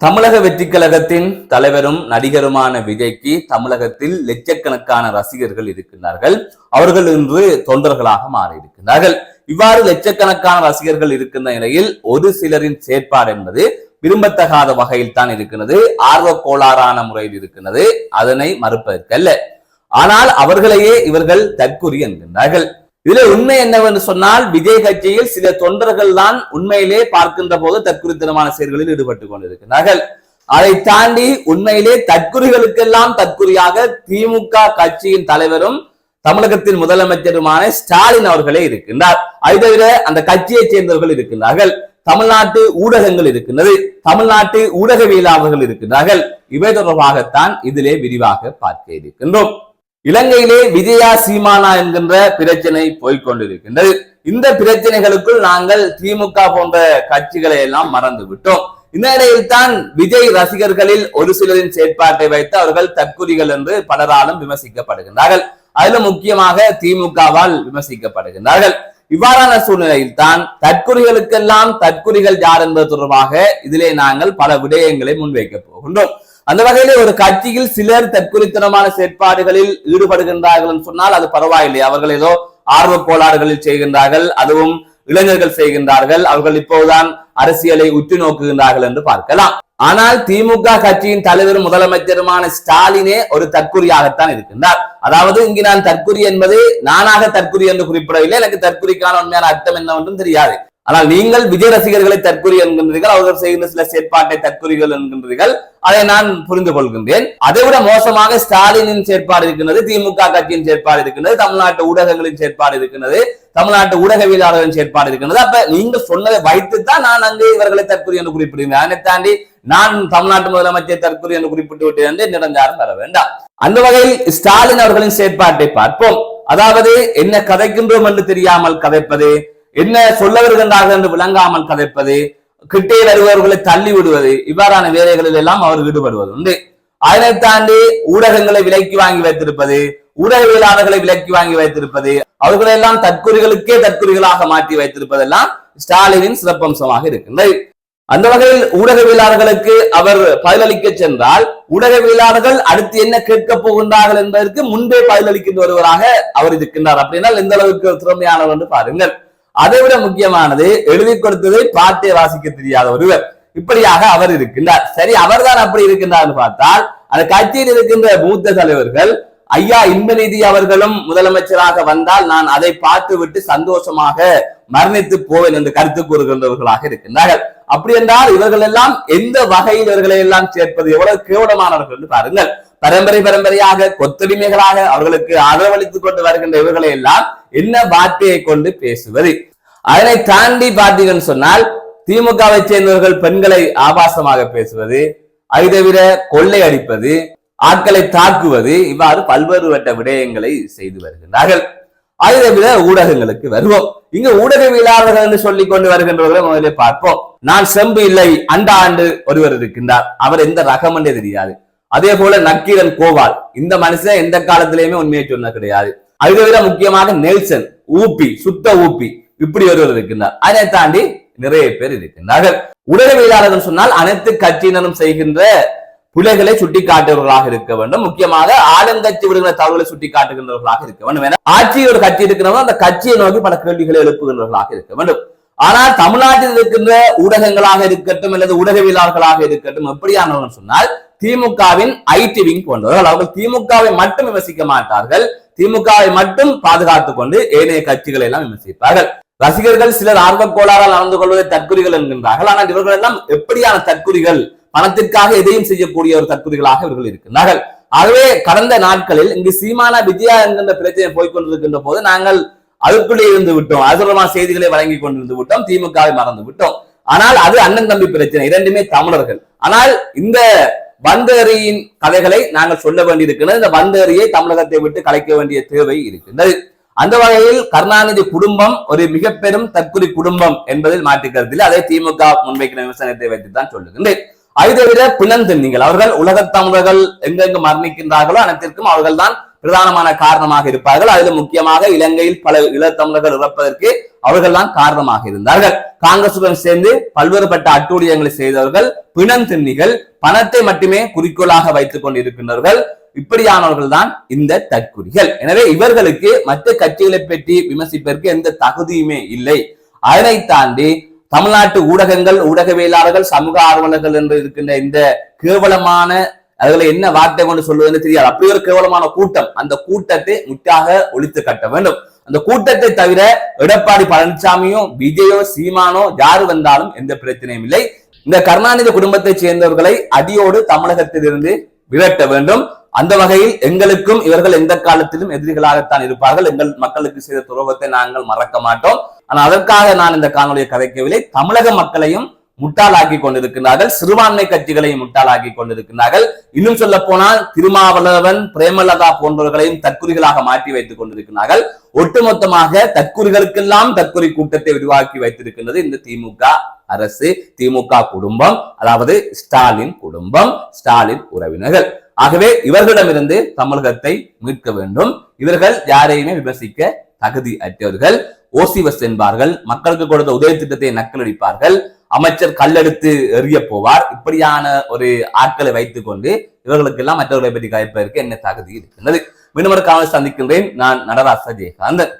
தமிழக வெற்றிக் கழகத்தின் தலைவரும் நடிகருமான விஜய்க்கு தமிழகத்தில் லட்சக்கணக்கான ரசிகர்கள் இருக்கின்றார்கள். அவர்கள் இன்று தொண்டர்களாக மாறியிருக்கிறார்கள். இவ்வாறு லட்சக்கணக்கான ரசிகர்கள் இருக்கின்ற நிலையில் ஒரு சிலரின் செயற்பாடு என்பது விரும்பத்தகாத வகையில் தான் இருக்கிறது, ஆர்வ கோளாறான முறையில் இருக்கிறது. அதனை மறுப்பதற்கல்ல, ஆனால் அவர்களையே இவர்கள் தற்குறி என்கின்றார்கள். இதுல உண்மை என்னவென்று சொன்னால், விஜய் கட்சியில் சில தொண்டர்கள் தான் உண்மையிலே பார்க்கின்ற போது தற்குறித்தனமான செயல்களில் ஈடுபட்டுக் கொண்டிருக்கிறார்கள். அதை தாண்டி உண்மையிலே தற்குறிகளுக்கெல்லாம் தற்குறியாக திமுக கட்சியின் தலைவரும் தமிழகத்தின் முதலமைச்சருமான ஸ்டாலின் அவர்களே இருக்கின்றார். அதை தவிர அந்த கட்சியை சேர்ந்தவர்கள் இருக்கின்றார்கள், தமிழ்நாட்டு ஊடகங்கள் இருக்கின்றது, தமிழ்நாட்டு ஊடகவியலாளர்கள் இருக்கின்றார்கள். இவை தொடர்பாகத்தான் இதிலே விரிவாக பார்க்க இருக்கின்றோம். இலங்கையிலே விஜயா சீமானா என்கின்ற பிரச்சனை போய்கொண்டிருக்கின்றது. இந்த பிரச்சனைகளுக்குள் நாங்கள் திமுக போன்ற கட்சிகளை எல்லாம் மறந்து விட்டோம். இந்த நிலையில் தான் விஜய் ரசிகர்களில் ஒரு சிலரின் செயற்பாட்டை வைத்து அவர்கள் தற்குறிகள் என்று பலராலும் விமர்சிக்கப்படுகின்றார்கள். அதிலும் முக்கியமாக திமுகவால் விமர்சிக்கப்படுகின்றார்கள். இவ்வாறான சூழ்நிலையில் தான் தற்குறிகளுக்கெல்லாம் தற்குறிகள் யார் என்பது தொடர்பாக இதிலே நாங்கள் பல விடயங்களை முன்வைக்கப் போகின்றோம். அந்த வகையிலே ஒரு கட்சியில் சிலர் தற்குறித்தனமான செயற்பாடுகளில் ஈடுபடுகின்றார்கள் என்று சொன்னால் அது பரவாயில்லை. அவர்கள் ஏதோ ஆர்வ கோளாறுகளில் செய்கின்றார்கள், அதுவும் இளைஞர்கள் செய்கின்றார்கள். அவர்கள் இப்போதுதான் அரசியலை உற்று நோக்குகின்றார்கள் என்று பார்க்கலாம். ஆனால் திமுக கட்சியின் தலைவரும் முதலமைச்சருமான ஸ்டாலினே ஒரு தற்குறியாகத்தான் இருக்கின்றார். அதாவது இங்கு நான் தற்குறி என்பது நானாக தற்குறி என்று குறிப்பிடவில்லை, எனக்கு தற்குறிக்கான உண்மையான அர்த்தம் என்னவென்றும் தெரியாது. ஆனால் நீங்கள் விஜய் ரசிகர்களை தற்குறி என்கின்றீர்கள், அவர்கள் செய்கின்ற சில செயற்பாட்டை தற்குறிகள் என்கின்றீர்கள். அதை நான் புரிந்து கொள்கின்றேன். அதை விட மோசமாக ஸ்டாலினின் செயற்பாடு இருக்கின்றது, திமுக கட்சியின் செயற்பாடு இருக்கின்றது, தமிழ்நாட்டு ஊடகங்களின் செயற்பாடு இருக்கின்றது, தமிழ்நாட்டு ஊடகவியலாளர்களின் செயற்பாடு இருக்கின்றது. அப்ப நீங்க சொன்னதை வைத்துத்தான் நான் அங்கே இவர்களை தற்குறி என்று குறிப்பிடுகிறேன். அதனை தாண்டி நான் தமிழ்நாட்டு முதலமைச்சர் தற்குறி என்று குறிப்பிட்டு விட்டேன் என்று நிரஞ்சாரம் வர வேண்டாம். அந்த வகையில் ஸ்டாலின் அவர்களின் செயற்பாட்டை பார்ப்போம். அதாவது என்ன கதைக்கின்றோம் என்று தெரியாமல் கதைப்பது, என்ன சொல்ல வருகின்றார்கள் என்று விளங்காமல் கதைப்பது, கிட்டே வருபவர்களை தள்ளி விடுவது, இவ்வாறான வேலைகளில் எல்லாம் அவர் ஈடுபடுவது உண்டு. அதனை தாண்டி ஊடகங்களை விலைக்கு வாங்கி வைத்திருப்பது, ஊடகவியலாளர்களை விலைக்கு வாங்கி வைத்திருப்பது, அவர்களெல்லாம் தற்குறிகளுக்கே தற்குறிகளாக மாற்றி வைத்திருப்பதெல்லாம் ஸ்டாலினின் சிறப்பம்சமாக இருக்கின்றது. அந்த வகையில் ஊடகவியலாளர்களுக்கு அவர் பதிலளிக்க சென்றால் ஊடகவியலாளர்கள் அடுத்து என்ன கேட்கப் போகின்றார்கள் என்பதற்கு முன்பே பதிலளிக்கின்ற ஒருவராக அவர் இருக்கின்றார். அப்படின்னா எந்த அளவுக்கு திறமையானவர் என்று பாருங்கள். அதை விட முக்கியமானது, எழுதி கொடுத்ததை பாட்டை வாசிக்க தெரியாத ஒருவர். இப்படியாக அவர் இருக்கின்றார். சரி, அவர்தான் அப்படி இருக்கின்றார் பார்த்தால் அந்த கட்சியில் இருக்கின்ற மூத்த தலைவர்கள் ஐயா இன்பநிதி அவர்களும் முதலமைச்சராக வந்தால் நான் அதை பார்த்து விட்டு சந்தோஷமாக மரணித்து போவேன் என்று கருத்து கூறுகின்றவர்களாக இருக்கின்றார்கள். அப்படி என்றால் இவர்கள் எல்லாம் எந்த வகையில் இவர்களை எல்லாம் சேர்ப்பது எவ்வளவு கேவலமானவர்கள் என்று பாருங்கள். பரம்பரையாக கொத்தடிமைகளாக அவர்களுக்கு ஆதரவளித்துக் கொண்டு வருகின்ற இவர்களை எல்லாம் என்ன வார்த்தையை கொண்டு பேசுவது? அதனை தாண்டி பார்த்தீங்கன்னு சொன்னால் திமுகவை சேர்ந்தவர்கள் பெண்களை ஆபாசமாக பேசுவது, அதை தவிர கொள்ளை அடிப்பது, ஆட்களை தாக்குவது, இவ்வாறு பல்வேறு வட்ட விடயங்களை செய்து வருகின்றார்கள். அதை தவிர ஊடகங்களுக்கு வருவோம். இங்க ஊடகவியலாளர்கள் என்று சொல்லிக் கொண்டு வருகின்றவர்களை முதலிலே பார்ப்போம். நான் செம்பு இல்லை அண்டா ஆண்டு ஒருவர் இருக்கின்றார். அவர் எந்த ரகம் என்றே தெரியாது. அதே போல நக்கீரன் கோவால், இந்த மனுஷன் எந்த காலத்திலேயுமே உண்மையை சொன்ன கிடையாது. அதை தவிர முக்கியமாக நெல்சன் ஊப்பி, சுத்த ஊப்பி, இப்படி ஒருவர் இருக்கின்றார். அதை தாண்டி நிறைய பேர் இருக்கின்றார்கள். ஊடகவியலாளர்கள் சொன்னால் அனைத்து கட்சியினரும் செய்கின்ற பிழைகளை சுட்டி காட்டுபவர்களாக இருக்க வேண்டும். முக்கியமாக ஆளுங்கட்சி விடுகிற தவறுகளை சுட்டி காட்டுகின்றவர்களாக இருக்க வேண்டும். என ஆட்சி ஒரு கட்சி இருக்கிறவங்க அந்த கட்சியை நோக்கி பல கேள்விகளை எழுப்புகின்றவர்களாக இருக்க வேண்டும். ஆனால் தமிழ்நாட்டில் இருக்கின்ற ஊடகங்களாக இருக்கட்டும் அல்லது ஊடகவியலாளர்களாக இருக்கட்டும், எப்படியானவர்கள் சொன்னால் திமுகவின் ஐடி விங் போன்றவர்கள். அவர்கள் திமுகவை மட்டும் விமர்சிக்க மாட்டார்கள், திமுகவை மட்டும் பாதுகாத்துக் கொண்டு ஏனைய கட்சிகளை எல்லாம் விமர்சிப்பார்கள். ரசிகர்கள் சிலர் ஆர்வ கோளாறால் நடந்து கொள்வதை தற்குறிகள் என்கின்றார்கள். ஆனால் இவர்கள் எல்லாம் எப்படியான தற்குறிகள்? பணத்திற்காக எதையும் செய்யக்கூடிய ஒரு தற்குறிகளாக இவர்கள் இருக்கின்றார்கள். ஆகவே கடந்த நாட்களில் இங்கு சீமானா விஜயா என்கின்ற பிரச்சனை போய்கொண்டிருக்கின்ற போது நாங்கள் அதுக்குள்ளே இருந்து விட்டோம், அதுரமான செய்திகளை வழங்கி கொண்டிருந்து விட்டோம், திமுகவை மறந்து விட்டோம். ஆனால் அது அண்ணன் தம்பி பிரச்சனை, இரண்டுமே தமிழர்கள். ஆனால் இந்த வந்தேரியின் கதைகளை நாங்கள் சொல்ல வேண்டியிருக்கிறது. இந்த வந்தேரியை தமிழகத்தை விட்டு கலைக்க வேண்டிய தேவை இருக்கின்றது. அந்த வகையில் கருணாநிதி குடும்பம் ஒரு மிக பெரும் தற்குறி குடும்பம் என்பதில் மாற்றுக்கருத்தில் அதை திமுக முன்வைக்கிற விமர்சனத்தை வைத்துத்தான் சொல்லுகின்றேன். அதை தவிர பிணந்தென்னிகள், அவர்கள் உலகத் தமிழர்கள் எங்கெங்கு மரணிக்கின்றார்களோ அனைத்திற்கும் அவர்கள் தான் பிரதானமான காரணமாக இருப்பார்கள். அதில் முக்கியமாக இலங்கையில் பல ஈழத்தமிழர்கள் இறப்பதற்கு அவர்கள் தான் காரணமாக இருந்தார்கள். காங்கிரசுடன் சேர்ந்து பல்வேறுபட்ட அட்டூழியங்களை செய்தவர்கள், பிணம் திண்ணிகள், பணத்தை மட்டுமே குறிக்கோளாக வைத்துக் கொண்டிருக்கின்றவர்கள், இப்படியானவர்கள் தான் இந்த தற்குறிகள். எனவே இவர்களுக்கு மற்ற கட்சிகளை பற்றி விமர்சிப்பதற்கு எந்த தகுதியுமே இல்லை. அதனை தாண்டி தமிழ்நாட்டு ஊடகங்கள், ஊடகவியலாளர்கள், சமூக ஆர்வலர்கள் என்று இருக்கின்ற இந்த கேவலமான, அதுல என்ன வார்த்தை கொண்டு சொல்வதுன்னு தெரியாது, அப்படி ஒரு கேவலமான கூட்டம், அந்த கூட்டத்தை முற்றாக ஒழித்து கட்ட வேண்டும். அந்த கூட்டத்தை தவிர எடப்பாடி பழனிசாமியோ விஜயோ சீமானோ யாரு வந்தாலும் எந்த பிரச்சனையும் இல்லை. இந்த கருணாநிதி குடும்பத்தை சேர்ந்தவர்களை அடியோடு தமிழகத்திலிருந்து விரட்ட வேண்டும். அந்த வகையில் எங்களுக்கும் இவர்கள் எந்த காலத்திலும் எதிரிகளாகத்தான் இருப்பார்கள். எங்கள் மக்களுக்கு செய்த துரோகத்தை நாங்கள் மறக்க மாட்டோம். ஆனால் அதற்காக நான் இந்த காணொலியை கதைக்கவில்லை. தமிழக மக்களையும் முட்டாளாக்கி கொண்டிருக்கிறார்கள், சிறுபான்மை கட்சிகளையும் முட்டாளாக்கி கொண்டிருக்கிறார்கள். இன்னும் சொல்ல போனால் திருமாவளவன், பிரேமலதா போன்றவர்களையும் தற்குறிகளாக மாற்றி வைத்துக் கொண்டிருக்கிறார்கள். ஒட்டுமொத்தமாக தற்குறிகளுக்கெல்லாம் தற்குறி கூட்டத்தை விரிவாக்கி வைத்திருக்கின்றது இந்த திமுக அரசு, திமுக குடும்பம், அதாவது ஸ்டாலின் குடும்பம், ஸ்டாலின் உறவினர்கள். ஆகவே இவர்களிடமிருந்து தமிழகத்தை மீட்க வேண்டும். இவர்கள் யாரையுமே விமர்சிக்க தகுதி அற்றவர்கள். ஓசிவஸ் என்பார்கள், மக்களுக்கு கொடுத்த உதவி திட்டத்தை நக்கலடிப்பார்கள், அமைச்சர் கல்லெடுத்து எறிய போவார். இப்படியான ஒரு ஆட்களை வைத்துக் கொண்டு இவர்களுக்கு எல்லாம் மற்றவர்களை பற்றி கதைப்பதற்கு என்ன தகுதி இருக்கின்றது? மீண்டும் ஒரு காணொலி சந்திக்கின்றேன். நான் நடராச ஜெயகாந்தன்.